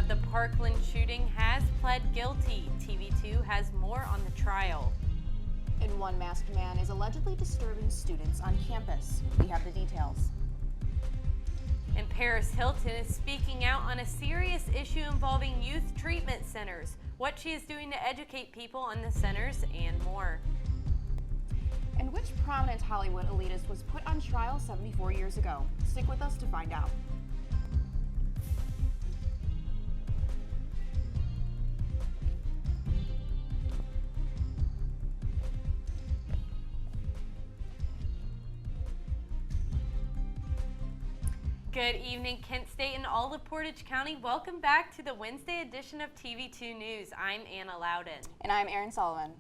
the Parkland shooting has pled guilty. TV2 has more on the trial. And one masked man is allegedly disturbing students on campus. We have the details. And Paris Hilton is speaking out on a serious issue involving youth treatment centers, what she is doing to educate people on the centers, and more. And which prominent Hollywood elitist was put on trial 74 years ago? Stick with us to find out. Good evening, Kent State and all of Portage County. Welcome back to the Wednesday edition of TV2 News. I'm Anna Louden. And I'm Erin Sullivan.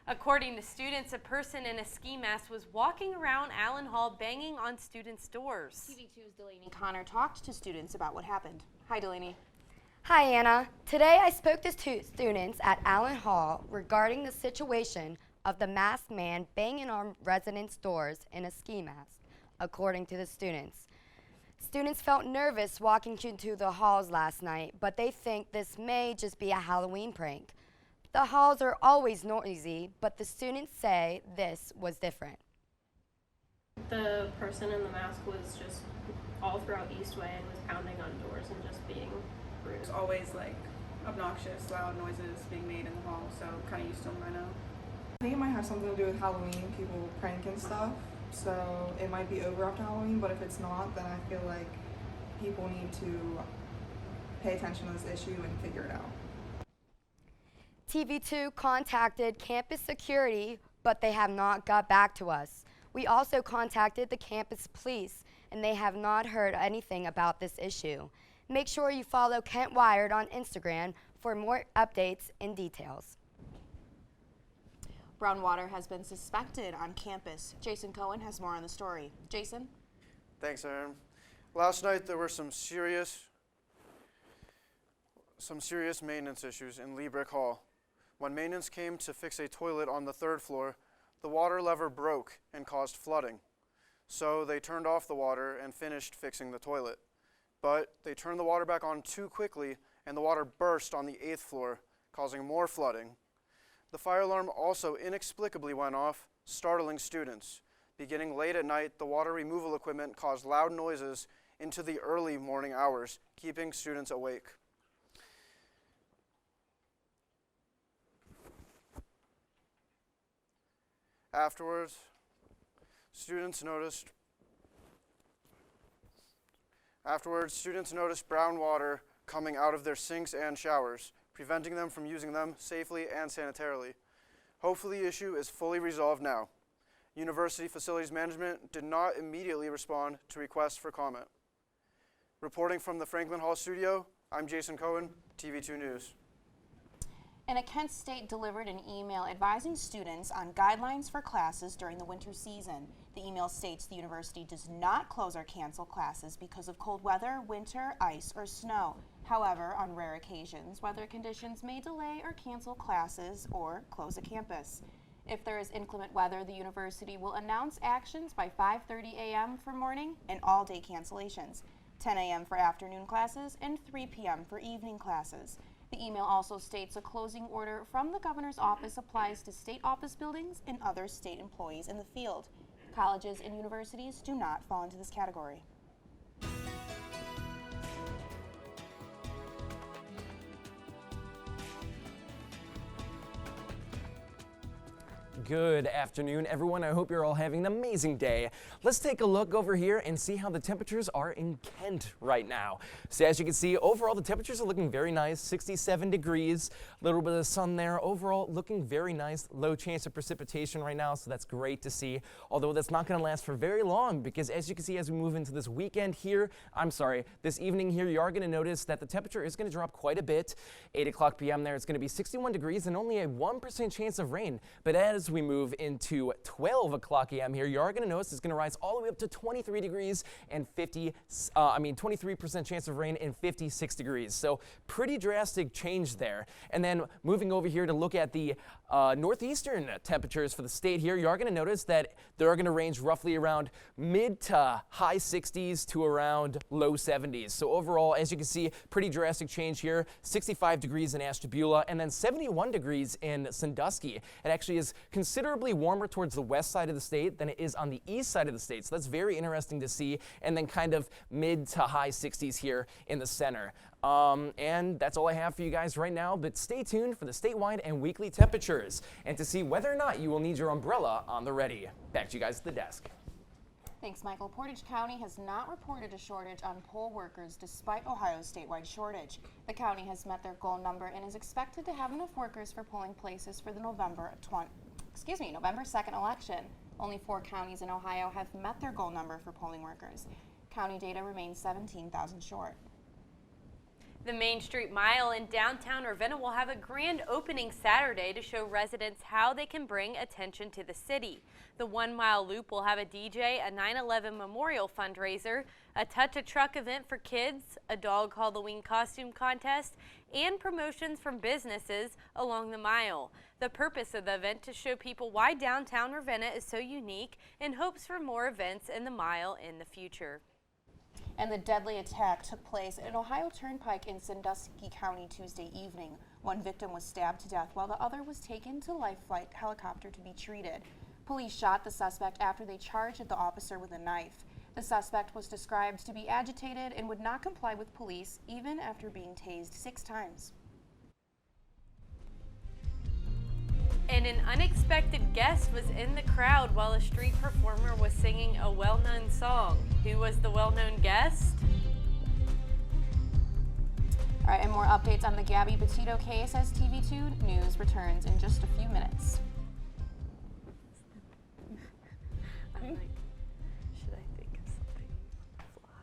According to students, a person in a ski mask was walking around Allen Hall banging on students' doors. TV2's Delaney Connor talked to students about what happened. Hi, Delaney. Hi, Anna. Today I spoke to students at Allen Hall regarding the situation of the masked man banging on residents' doors in a ski mask, according to the students. Students felt nervous walking into the halls last night, but they think this may just be a Halloween prank. The halls are always noisy, but the students say this was different. The person in the mask was just all throughout Eastway and was pounding on doors and just being rude. There's always like obnoxious, loud noises being made in the hall, so kind of used to them by now. I think it might have something to do with Halloween, people prank and stuff. So it might be over after Halloween, but if it's not, then I feel like people need to pay attention to this issue and figure it out. TV2 contacted campus security, but they have not got back to us. We also contacted the campus police, and they have not heard anything about this issue. Make sure you follow Kent Wired on Instagram for more updates and details. Brown water has been suspected on campus. Jason Cohen has more on the story. Jason? Thanks, Erin. Last night there were some serious maintenance issues in Lee Brick Hall. When maintenance came to fix a toilet on the 3rd floor, the water lever broke and caused flooding. So they turned off the water and finished fixing the toilet. But they turned the water back on too quickly and the water burst on the 8th floor, causing more flooding. The fire alarm also inexplicably went off, startling students. Beginning late at night, the water removal equipment caused loud noises into the early morning hours, keeping students awake. Afterwards, students noticed brown water coming out of their sinks and showers, preventing them from using them safely and sanitarily. Hopefully the issue is fully resolved now. University Facilities Management did not immediately respond to requests for comment. Reporting from the Franklin Hall studio, I'm Jason Cohen, TV2 News. And Kent State delivered an email advising students on guidelines for classes during the winter season. The email states the university does not close or cancel classes because of cold weather, winter, ice, or snow. However, on rare occasions, weather conditions may delay or cancel classes or close a campus. If there is inclement weather, the university will announce actions by 5:30 a.m. for morning and all-day cancellations, 10 a.m. for afternoon classes, and 3 p.m. for evening classes. The email also states a closing order from the governor's office applies to state office buildings and other state employees in the field. Colleges and universities do not fall into this category. Good afternoon, everyone. I hope you're all having an amazing day. Let's take a look over here and see how the temperatures are in Kent right now. So as you can see, overall the temperatures are looking very nice, 67 degrees, a little bit of sun there. Overall looking very nice, low chance of precipitation right now, so that's great to see. Although that's not going to last for very long because as you can see, as we move into this weekend here, this evening here, you are going to notice that the temperature is going to drop quite a bit. 8 o'clock p.m. there, it's going to be 61 degrees and only a 1% chance of rain. But as we move into 12 o'clock a.m. here, you are going to notice it's going to rise all the way up to 23 degrees and 23% chance of rain and 56 degrees. So pretty drastic change there. And then moving over here to look at the northeastern temperatures for the state here, you are going to notice that they are going to range roughly around mid to high 60s to around low 70s. So overall, as you can see, pretty drastic change here. 65 degrees in Ashtabula and then 71 degrees in Sandusky. It actually is considerably warmer towards the west side of the state than it is on the east side of the state. So that's very interesting to see. And then kind of mid to high 60s here in the center. And that's all I have for you guys right now, but stay tuned for the statewide and weekly temperatures and to see whether or not you will need your umbrella on the ready. Back to you guys at the desk. Thanks, Michael. Portage County has not reported a shortage on poll workers despite Ohio's statewide shortage. The county has met their goal number and is expected to have enough workers for polling places for the November 2nd election. Only 4 counties in Ohio have met their goal number for polling workers. County data remains 17,000 short. The Main Street Mile in downtown Ravenna will have a grand opening Saturday to show residents how they can bring attention to the city. The 1 mile loop will have a DJ, a 9/11 memorial fundraiser, a Touch a Truck event for kids, a dog Halloween costume contest, and promotions from businesses along the mile. The purpose of the event to show people why downtown Ravenna is so unique and hopes for more events in the mile in the future. And the deadly attack took place at an Ohio Turnpike in Sandusky County Tuesday evening. One victim was stabbed to death while the other was taken to life flight helicopter to be treated. Police shot the suspect after they charged at the officer with a knife. The suspect was described to be agitated and would not comply with police even after being tased 6 times. And an unexpected guest was in the crowd while a street performer was singing a well-known song. Who was the well-known guest? All right, and more updates on the Gabby Petito case as TV2 News returns in just a few minutes. I'm like, should I think of something fly?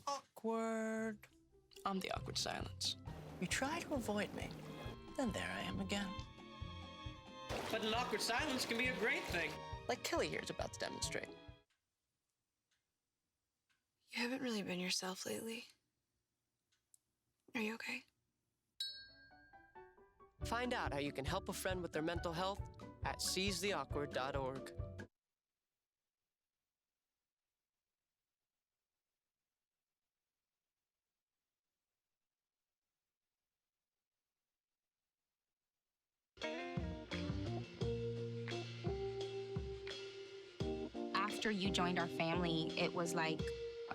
Awkward. I'm the awkward silence. You try to avoid me, then there I am again. But an awkward silence can be a great thing. Like Kelly here is about to demonstrate. You haven't really been yourself lately. Are you okay? Find out how you can help a friend with their mental health at seizetheawkward.org. After you joined our family, it was like,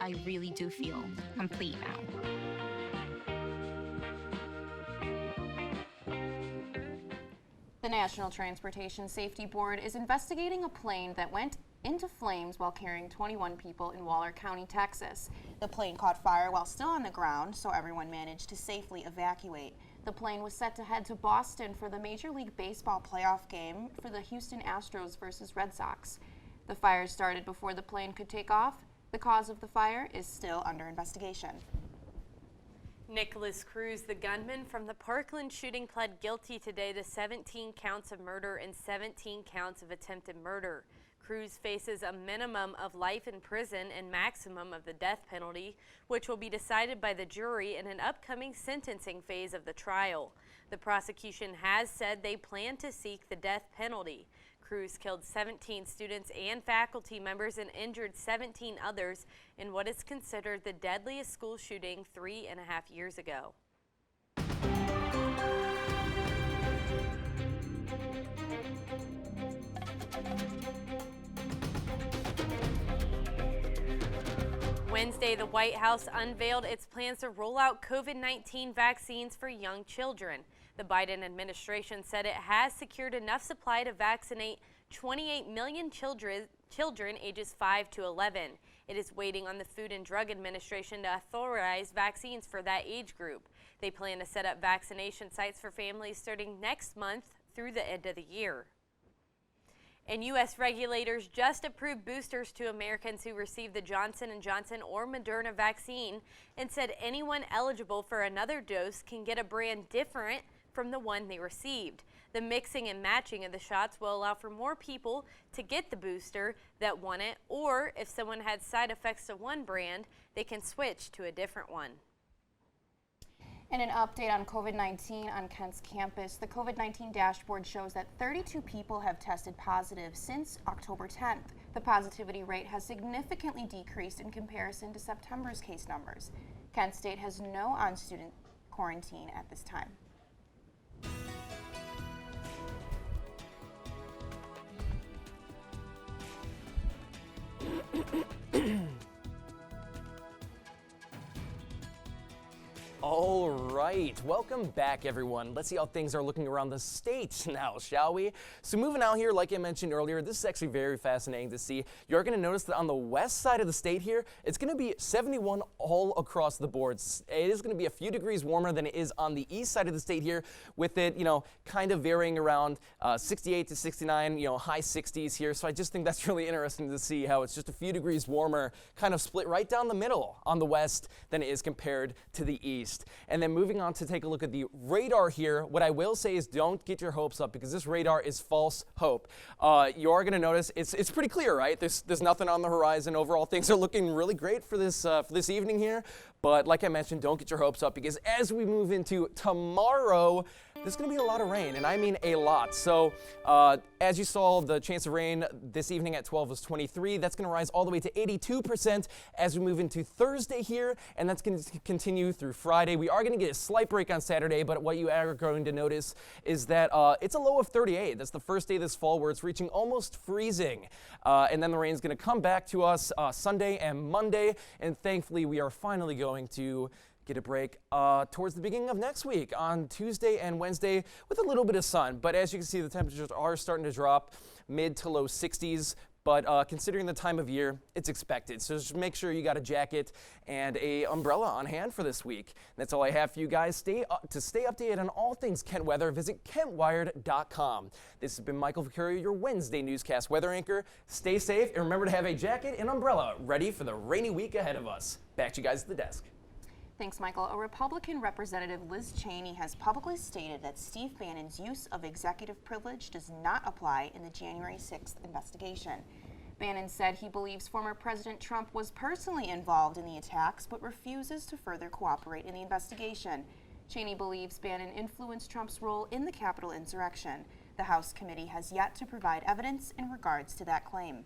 I really do feel complete now. The National Transportation Safety Board is investigating a plane that went into flames while carrying 21 people in Waller County, Texas. The plane caught fire while still on the ground, so everyone managed to safely evacuate. The plane was set to head to Boston for the Major League Baseball playoff game for the Houston Astros versus Red Sox. The fire started before the plane could take off. The cause of the fire is still under investigation. Nicholas Cruz, the gunman from the Parkland shooting, pled guilty today to 17 counts of murder and 17 counts of attempted murder. Cruz faces a minimum of life in prison and maximum of the death penalty, which will be decided by the jury in an upcoming sentencing phase of the trial. The prosecution has said they plan to seek the death penalty. Cruz killed 17 students and faculty members and injured 17 others in what is considered the deadliest school shooting 3.5 years ago. Wednesday, the White House unveiled its plans to roll out COVID-19 vaccines for young children. The Biden administration said it has secured enough supply to vaccinate 28 million children ages 5 to 11. It is waiting on the Food and Drug Administration to authorize vaccines for that age group. They plan to set up vaccination sites for families starting next month through the end of the year. And U.S. regulators just approved boosters to Americans who received the Johnson & Johnson or Moderna vaccine and said anyone eligible for another dose can get a brand different from the one they received. The mixing and matching of the shots will allow for more people to get the booster that want it, or if someone had side effects to one brand, they can switch to a different one. And an update on COVID-19 on Kent's campus. The COVID-19 dashboard shows that 32 people have tested positive since October 10th. The positivity rate has significantly decreased in comparison to September's case numbers. Kent State has no on-student quarantine at this time. All right, welcome back everyone. Let's see how things are looking around the state now, shall we? So moving out here, like I mentioned earlier, this is actually very fascinating to see. You're gonna notice that on the west side of the state here, it's gonna be 71 all across the board. It is gonna be a few degrees warmer than it is on the east side of the state here, with it, kind of varying around 68 to 69, high 60s here. So I just think that's really interesting to see how it's just a few degrees warmer, kind of split right down the middle on the west than it is compared to the east. And then moving on to take a look at the radar here, what I will say is don't get your hopes up because this radar is false hope. You are going to notice it's pretty clear, right? There's nothing on the horizon. Overall, things are looking really great for this evening here. But like I mentioned, don't get your hopes up because as we move into tomorrow, there's going to be a lot of rain, and I mean a lot. So as you saw, the chance of rain this evening at 12 was 23. That's going to rise all the way to 82% as we move into Thursday here, and that's going to continue through Friday. We are going to get a slight break on Saturday, but what you are going to notice is that it's a low of 38. That's the first day this fall where it's reaching almost freezing. And then the rain is going to come back to us Sunday and Monday, and thankfully we are finally going to get a break towards the beginning of next week on Tuesday and Wednesday with a little bit of sun. But as you can see, the temperatures are starting to drop mid to low 60s. But considering the time of year, it's expected. So just make sure you got a jacket and a umbrella on hand for this week. That's all I have for you guys. To stay updated on all things Kent weather, visit kentwired.com. This has been Michael Vicario, your Wednesday newscast weather anchor. Stay safe and remember to have a jacket and umbrella ready for the rainy week ahead of us. Back to you guys at the desk. Thanks, Michael. A Republican Representative Liz Cheney has publicly stated that Steve Bannon's use of executive privilege does not apply in the January 6th investigation. Bannon said he believes former President Trump was personally involved in the attacks but refuses to further cooperate in the investigation. Cheney believes Bannon influenced Trump's role in the Capitol insurrection. The House committee has yet to provide evidence in regards to that claim.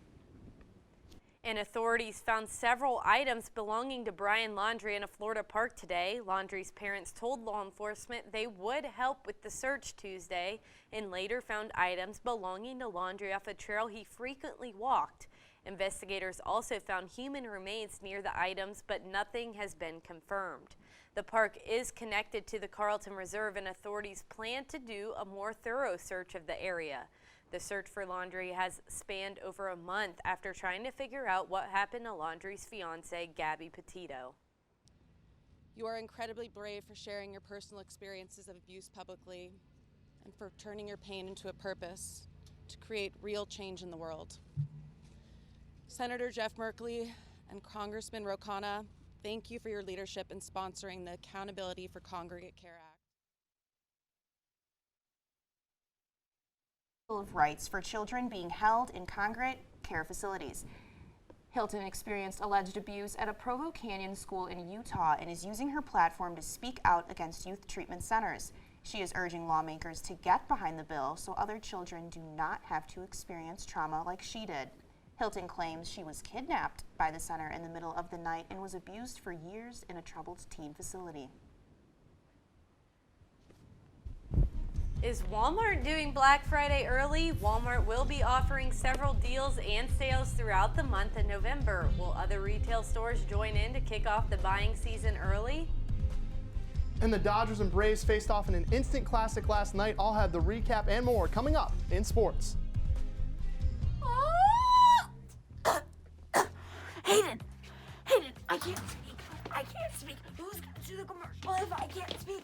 And authorities found several items belonging to Brian Laundrie in a Florida park today. Laundrie's parents told law enforcement they would help with the search Tuesday and later found items belonging to Laundrie off a trail he frequently walked. Investigators also found human remains near the items, but nothing has been confirmed. The park is connected to the Carlton Reserve, and authorities plan to do a more thorough search of the area. The search for Laundrie has spanned over a month after trying to figure out what happened to Laundrie's fiancée, Gabby Petito. You are incredibly brave for sharing your personal experiences of abuse publicly and for turning your pain into a purpose to create real change in the world. Senator Jeff Merkley and Congressman Ro Khanna, Thank you for your leadership in sponsoring the Accountability for Congregate Care Act. Of rights for children being held in congregate care facilities. Hilton experienced alleged abuse at a Provo Canyon school in Utah and is using her platform to speak out against youth treatment centers. She is urging lawmakers to get behind the bill so other children do not have to experience trauma like she did. Hilton claims she was kidnapped by the center in the middle of the night and was abused for years in a troubled teen facility. Is Walmart doing Black Friday early? Walmart will be offering several deals and sales throughout the month of November. Will other retail stores join in to kick off the buying season early? And the Dodgers and Braves faced off in an instant classic last night. I'll have the recap and more coming up in sports. Hayden, I can't speak. Who's gonna do the commercial if I can't speak?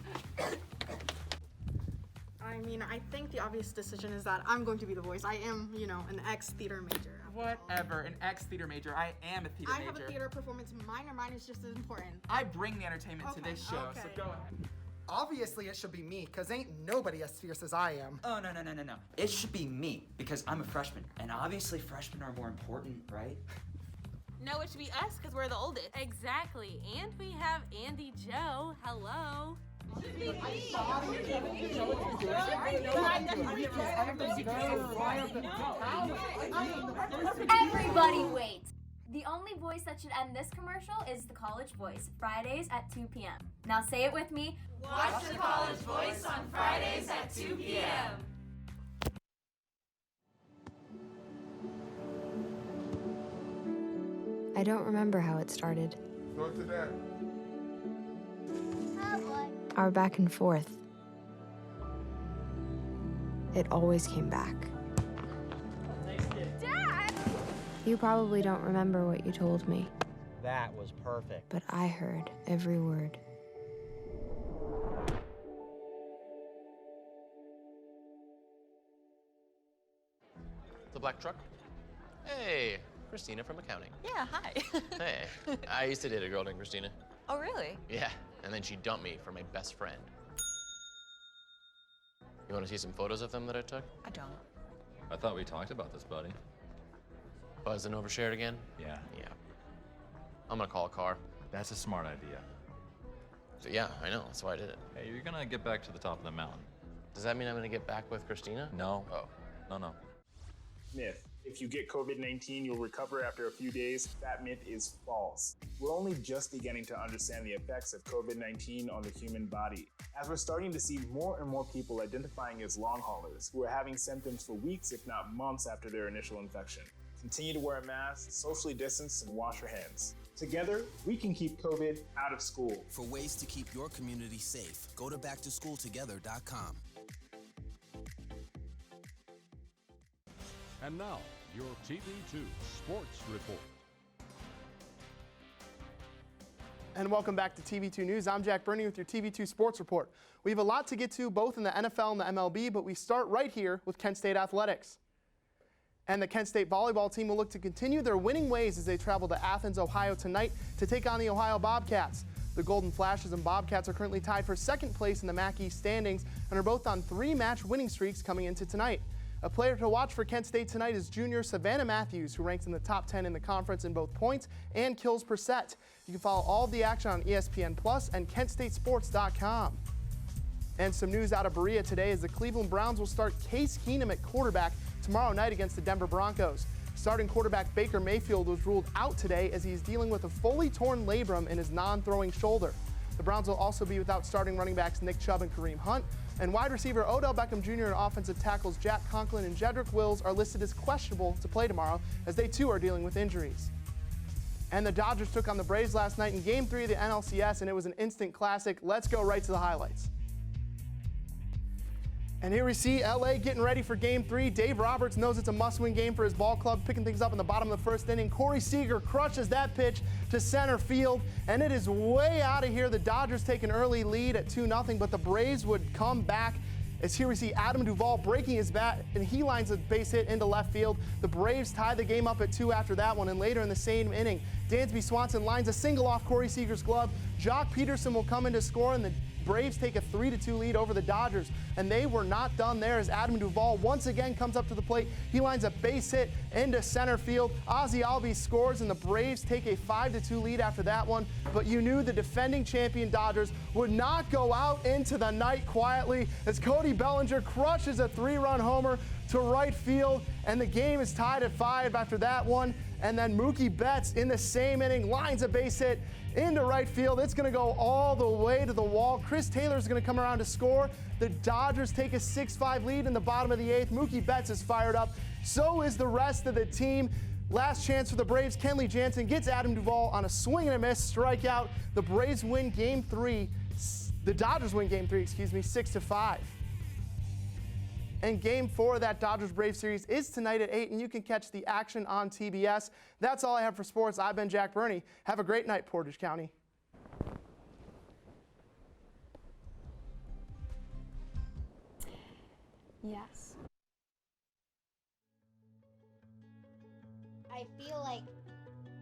I mean, I think the obvious decision is that I'm going to be the voice. I am, an ex-theater major. Whatever, an ex-theater major. I am a theater major. I have a theater performance minor. Mine is just as important. I bring the entertainment to this show, so go ahead. Obviously, it should be me, because ain't nobody as fierce as I am. Oh, no. It should be me, because I'm a freshman. And obviously, freshmen are more important, right? No, it should be us, because we're the oldest. Exactly. And we have Andy Joe. Hello. Everybody wait! The only voice that should end this commercial is the College Voice, Fridays at 2 p.m. Now say it with me. Watch the College Voice on Fridays at 2 p.m. I don't remember how it started. Go to that. Our back and forth. It always came back. Dad! You probably don't remember what you told me, That was perfect. but I heard every word. The black truck? Hey, Christina from accounting. Yeah, hi. Hey, I used to date a girl named Christina. Oh, really? Yeah, and then she dumped me for my best friend. You want to see some photos of them that I took? I don't. I thought we talked about this, buddy. Buzzed and overshared again? Yeah. Yeah. I'm gonna call a car. That's a smart idea. So, yeah, I know, that's why I did it. Hey, you're gonna get back to the top of the mountain. Does that mean I'm gonna get back with Christina? No. Oh. No. Myth. If you get COVID-19, you'll recover after a few days. That myth is false. We're only just beginning to understand the effects of COVID-19 on the human body, as we're starting to see more and more people identifying as long haulers who are having symptoms for weeks, if not months, after their initial infection. Continue to wear a mask, socially distance, and wash your hands. Together, we can keep COVID out of school. For ways to keep your community safe, go to backtoschooltogether.com. And now, your TV2 Sports Report. And welcome back to TV2 News. I'm Jack Berney with your TV2 Sports Report. We have a lot to get to both in the NFL and the MLB, but we start right here with Kent State Athletics. And the Kent State volleyball team will look to continue their winning ways as they travel to Athens, Ohio tonight to take on the Ohio Bobcats. The Golden Flashes and Bobcats are currently tied for second place in the MAC East standings and are both on 3-match winning streaks coming into tonight. A player to watch for Kent State tonight is junior Savannah Matthews, who ranks in the top 10 in the conference in both points and kills per set. You can follow all of the action on ESPN Plus and KentStateSports.com. And some news out of Berea today is the Cleveland Browns will start Case Keenum at quarterback tomorrow night against the Denver Broncos. Starting quarterback Baker Mayfield was ruled out today as he's dealing with a fully torn labrum in his non-throwing shoulder. The Browns will also be without starting running backs Nick Chubb and Kareem Hunt. And wide receiver Odell Beckham Jr. and offensive tackles Jack Conklin and Jedrick Wills are listed as questionable to play tomorrow, as they too are dealing with injuries. And the Dodgers took on the Braves last night in Game 3 of the NLCS, and it was an instant classic. Let's go right to the highlights. And here we see LA getting ready for Game 3. Dave Roberts knows it's a must-win game for his ball club, picking things up in the bottom of the first inning. Corey Seager crushes that pitch to center field, and it is way out of here. The Dodgers take an early lead at 2-0, but the Braves would come back As here we see Adam Duvall breaking his bat, and he lines a base hit into left field. The Braves tie the game up at 2 after that one, and later in the same inning, Dansby Swanson lines a single off Corey Seager's glove. Jock Peterson will come in to score, and the Braves take a 3-2 lead over the Dodgers, and they were not done there as Adam Duvall once again comes up to the plate. He lines a base hit into center field. Ozzie Albies scores, and the Braves take a 5-2 lead after that one. But you knew the defending champion Dodgers would not go out into the night quietly as Cody Bellinger crushes a 3-run homer to right field, and the game is tied at 5 after that one. And then Mookie Betts in the same inning lines a base hit into right field. It's going to go all the way to the wall. Chris Taylor's going to come around to score. The Dodgers take a 6-5 lead in the bottom of the 8th. Mookie Betts is fired up. So is the rest of the team. Last chance for the Braves. Kenley Jansen gets Adam Duvall on a swing and a miss strikeout. The Braves win Game 3. The Dodgers win Game 3, 6-5. And Game 4 of that Dodgers-Braves series is tonight at 8, and you can catch the action on TBS. That's all I have for sports. I've been Jack Berney. Have a great night, Portage County. Yes. I feel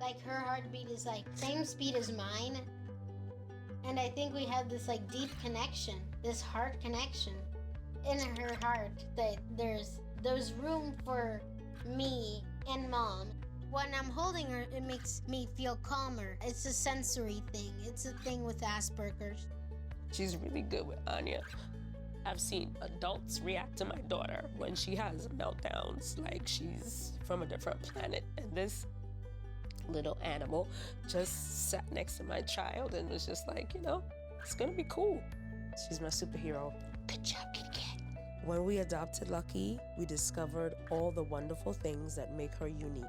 like her heartbeat is like same speed as mine. And I think we have this like deep connection, this heart connection. In her heart that there's room for me and Mom. When I'm holding her, it makes me feel calmer. It's a sensory thing. It's a thing with Asperger's. She's really good with Anya. I've seen adults react to my daughter when she has meltdowns like she's from a different planet. And this little animal just sat next to my child and was just like, you know, it's gonna be cool. She's my superhero. Good job, kitty cat. When we adopted Lucky, we discovered all the wonderful things that make her unique.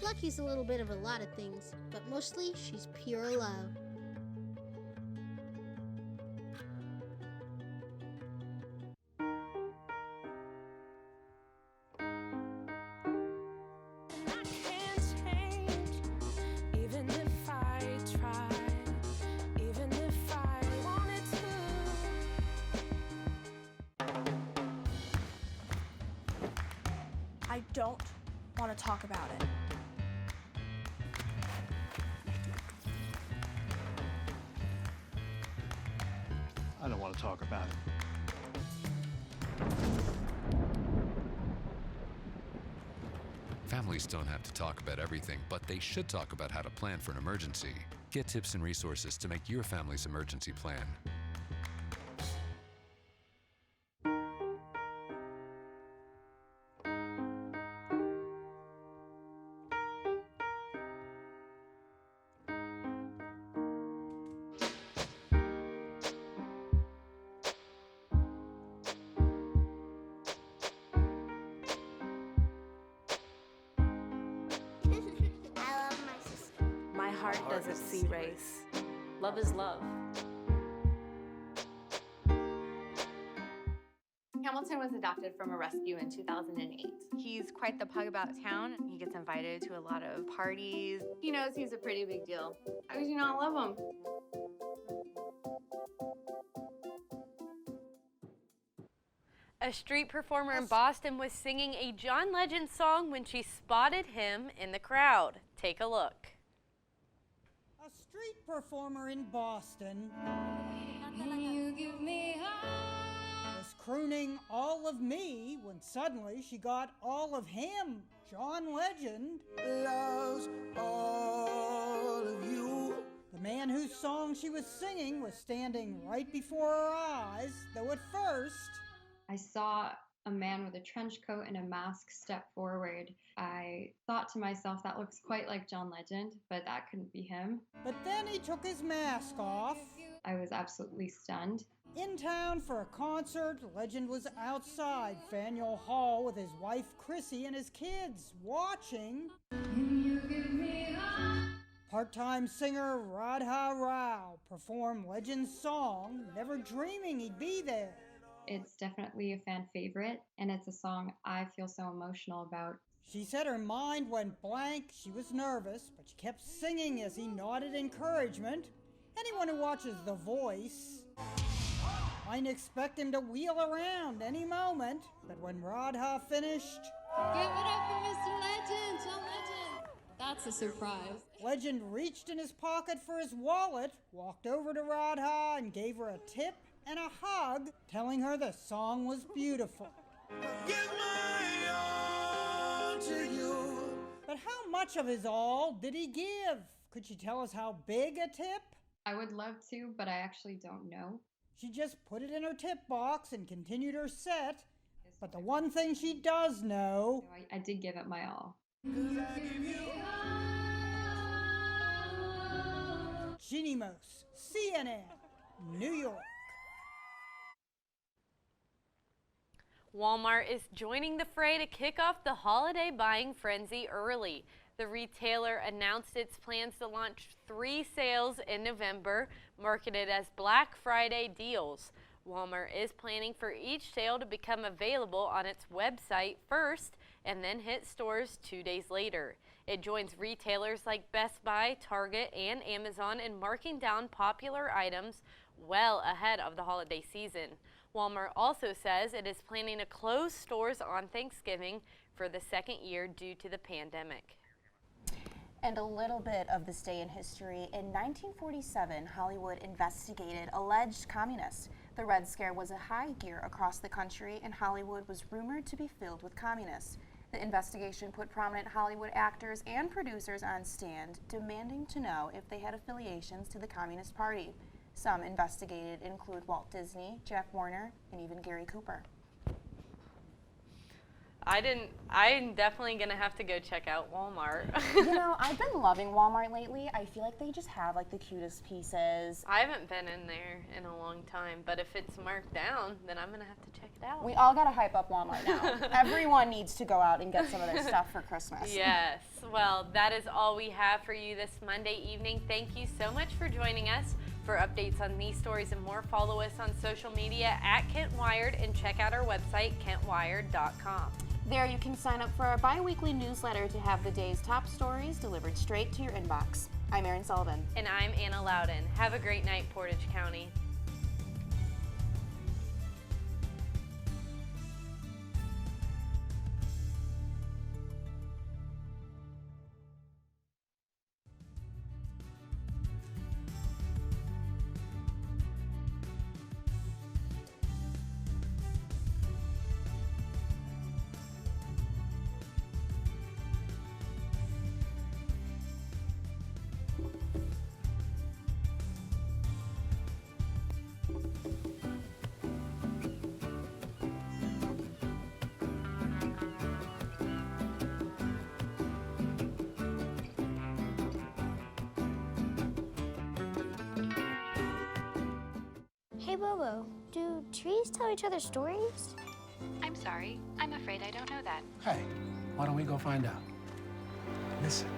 Lucky's a little bit of a lot of things, but mostly she's pure love. I don't want to talk about it. I don't want to talk about it. Families don't have to talk about everything, but they should talk about how to plan for an emergency. Get tips and resources to make your family's emergency plan. Heart doesn't see race. Love is love. Hamilton was adopted from a rescue in 2008. He's quite the pug about town. He gets invited to a lot of parties. He knows he's a pretty big deal. How could you not love him? A street performer in Boston was singing a John Legend song when she spotted him in the crowd. Take a look. A street performer in Boston was crooning all of me when suddenly she got all of him, John Legend. Loves all of you. The man whose song she was singing was standing right before her eyes, though at first I saw a man with a trench coat and a mask step forward. I thought to myself, that looks quite like John Legend, but that couldn't be him. But then he took his mask off. I was absolutely stunned. In town for a concert, Legend was outside Faneuil Hall with his wife Chrissy and his kids, watching. Part-time singer Radha Rao performed Legend's song, never dreaming he'd be there. It's definitely a fan favorite, and it's a song I feel so emotional about. She said her mind went blank, she was nervous, but she kept singing as he nodded encouragement. Anyone who watches The Voice Might expect him to wheel around any moment, but when Radha finished... Give it up for Mr. Legend, John Legend! That's a surprise. Legend reached in his pocket for his wallet, walked over to Radha and gave her a tip and a hug, telling her the song was beautiful. But how much of his all did he give? Could she tell us how big a tip? I would love to, but I actually don't know. She just put it in her tip box and continued her set. But the one thing she does know... I did give it my all. Ginny Mose, CNN, New York. Walmart is joining the fray to kick off the holiday buying frenzy early. The retailer announced its plans to launch 3 sales in November, marketed as Black Friday deals. Walmart is planning for each sale to become available on its website first and then hit stores 2 days later. It joins retailers like Best Buy, Target, and Amazon in marking down popular items well ahead of the holiday season. Walmart also says it is planning to close stores on Thanksgiving for the second year due to the pandemic. And a little bit of this day in history. In 1947, Hollywood investigated alleged communists. The Red Scare was a high gear across the country, and Hollywood was rumored to be filled with communists. The investigation put prominent Hollywood actors and producers on stand, demanding to know if they had affiliations to the Communist Party. Some investigated include Walt Disney, Jack Warner, and even Gary Cooper. I'm definitely gonna have to go check out Walmart. You know, I've been loving Walmart lately. I feel like they just have like the cutest pieces. I haven't been in there in a long time, but if it's marked down, then I'm gonna have to check it out. We all gotta hype up Walmart now. Everyone needs to go out and get some of their stuff for Christmas. Yes, well, that is all we have for you this Monday evening. Thank you so much for joining us. For updates on these stories and more, follow us on social media at Kent Wired and check out our website, kentwired.com. There you can sign up for our bi-weekly newsletter to have the day's top stories delivered straight to your inbox. I'm Erin Sullivan. And I'm Anna Louden. Have a great night, Portage County. Hey Bobo, do trees tell each other stories? I'm sorry. I'm afraid I don't know that. Hey, why don't we go find out? Listen.